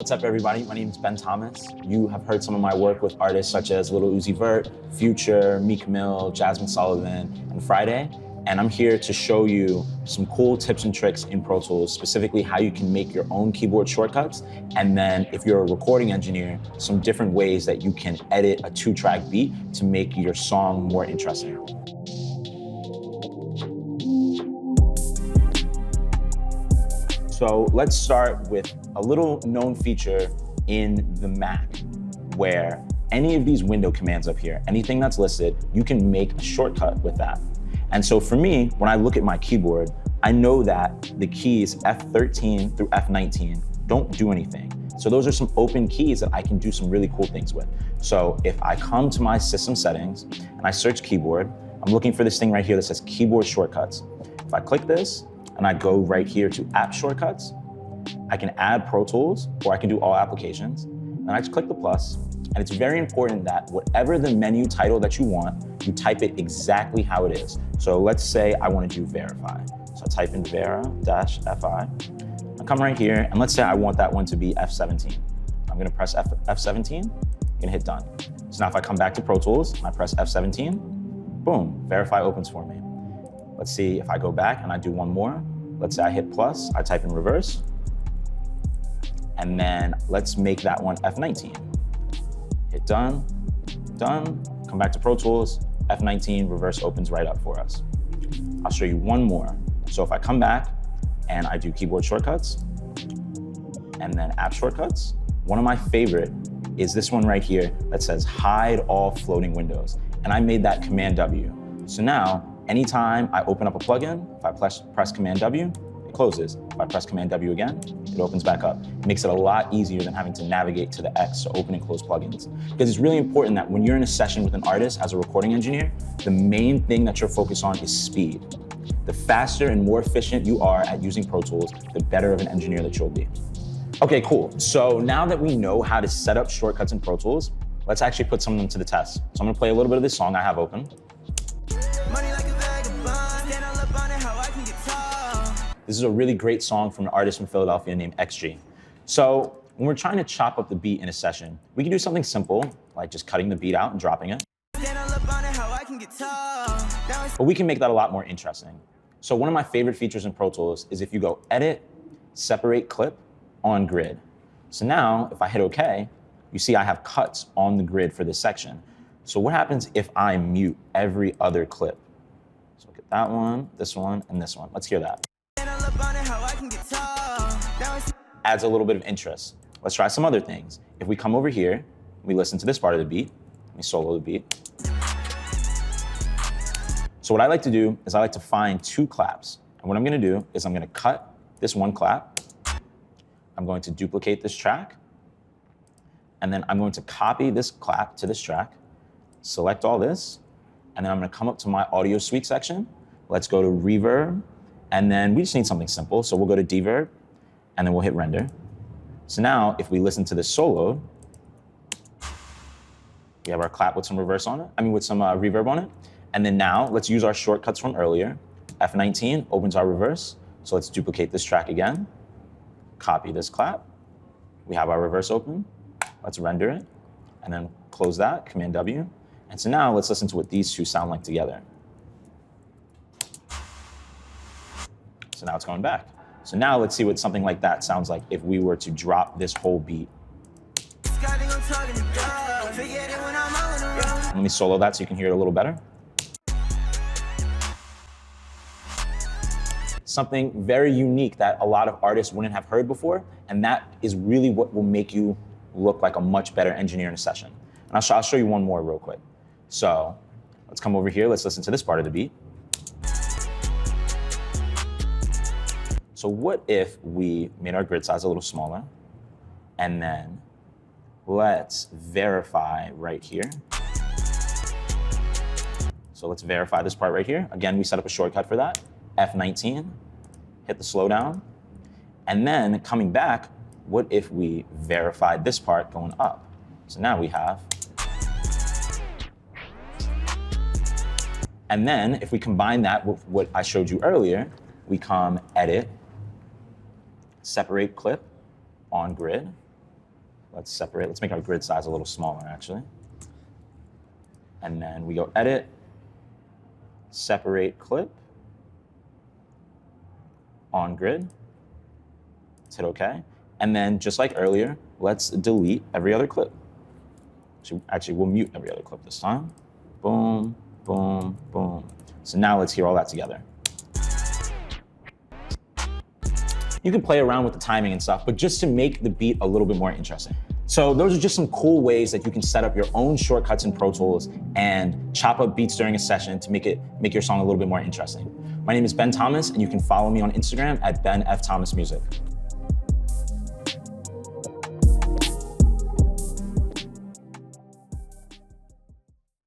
What's up, everybody? My name is Ben Thomas. You have heard some of my work with artists such as Lil Uzi Vert, Future, Meek Mill, Jazmine Sullivan, and Fridayy. And I'm here to show you some cool tips and tricks in Pro Tools, specifically how you can make your own keyboard shortcuts. And then if you're a recording engineer, some different ways that you can edit a 2-track beat to make your song more interesting. So let's start with a little known feature in the Mac, where any of these window commands up here, anything that's listed, you can make a shortcut with that. And so for me, when I look at my keyboard, I know that the keys F13 through F19 don't do anything. So those are some open keys that I can do some really cool things with. So if I come to my system settings and I search keyboard, I'm looking for this thing right here that says keyboard shortcuts. If I click this and I go right here to app shortcuts, I can add Pro Tools or I can do all applications. And I just click the plus. And it's very important that whatever the menu title that you want, you type it exactly how it is. So let's say I want to do verify. So I type in vera-fi. I come right here, and let's say I want that one to be F17. I'm gonna press F17, I'm gonna hit done. So now if I come back to Pro Tools, and I press F17, boom, verify opens for me. Let's see if I go back and I do one more. Let's say I hit plus, I type in reverse, and then let's make that one F19. Hit done, done, come back to Pro Tools, F19, reverse opens right up for us. I'll show you one more. So if I come back and I do keyboard shortcuts and then app shortcuts, one of my favorite is this one right here that says hide all floating windows. And I made that Command W. So now, anytime I open up a plugin, if I press Command W, it closes. If I press Command W again, it opens back up. It makes it a lot easier than having to navigate to the X to open and close plugins. Because it's really important that when you're in a session with an artist as a recording engineer, the main thing that you're focused on is speed. The faster and more efficient you are at using Pro Tools, the better of an engineer that you'll be. Okay, cool. So now that we know how to set up shortcuts in Pro Tools, let's actually put some of them to the test. So I'm gonna play a little bit of this song I have open. This is a really great song from an artist from Philadelphia named XG. So when we're trying to chop up the beat in a session, we can do something simple, like just cutting the beat out and dropping it. But we can make that a lot more interesting. So one of my favorite features in Pro Tools is if you go edit, separate clip on grid. So now if I hit OK, you see I have cuts on the grid for this section. So what happens if I mute every other clip? So look at that one, this one, and this one. Let's hear that. Adds a little bit of interest. Let's try some other things. If we come over here, we listen to this part of the beat, we solo the beat. So what I like to do is I like to find 2 claps. And what I'm gonna do is I'm gonna cut this one clap. I'm going to duplicate this track. And then I'm going to copy this clap to this track, select all this, and then I'm gonna come up to my audio suite section. Let's go to reverb. And then we just need something simple. So we'll go to deverb, and then we'll hit render. So now if we listen to this solo, we have our clap with some reverse on it, with some reverb on it. And then now let's use our shortcuts from earlier. F19 opens our reverse. So let's duplicate this track again, copy this clap. We have our reverse open. Let's render it, and then close that, Command W. And so now let's listen to what these two sound like together. So now it's going back. So now let's see what something like that sounds like if we were to drop this whole beat. Let me solo that so you can hear it a little better. Something very unique that a lot of artists wouldn't have heard before, and that is really what will make you look like a much better engineer in a session. And I'll show you one more real quick. So let's come over here, let's listen to this part of the beat. So what if we made our grid size a little smaller, and then let's verify right here. So let's verify this part right here. Again, we set up a shortcut for that. F19, hit the slowdown. And then coming back, what if we verified this part going up? So now we have. And then if we combine that with what I showed you earlier, we come edit, separate clip on grid, Let's separate. Let's make our grid size a little smaller, actually. And then we go edit, separate clip, on grid. Let's hit OK. And then just like earlier, let's delete every other clip. Actually, we'll mute every other clip this time. Boom, boom, boom. So now let's hear all that together. You can play around with the timing and stuff, but just to make the beat a little bit more interesting. So those are just some cool ways that you can set up your own shortcuts in Pro Tools and chop up beats during a session to make your song a little bit more interesting. My name is Ben Thomas, and you can follow me on Instagram at Ben F. Thomas Music.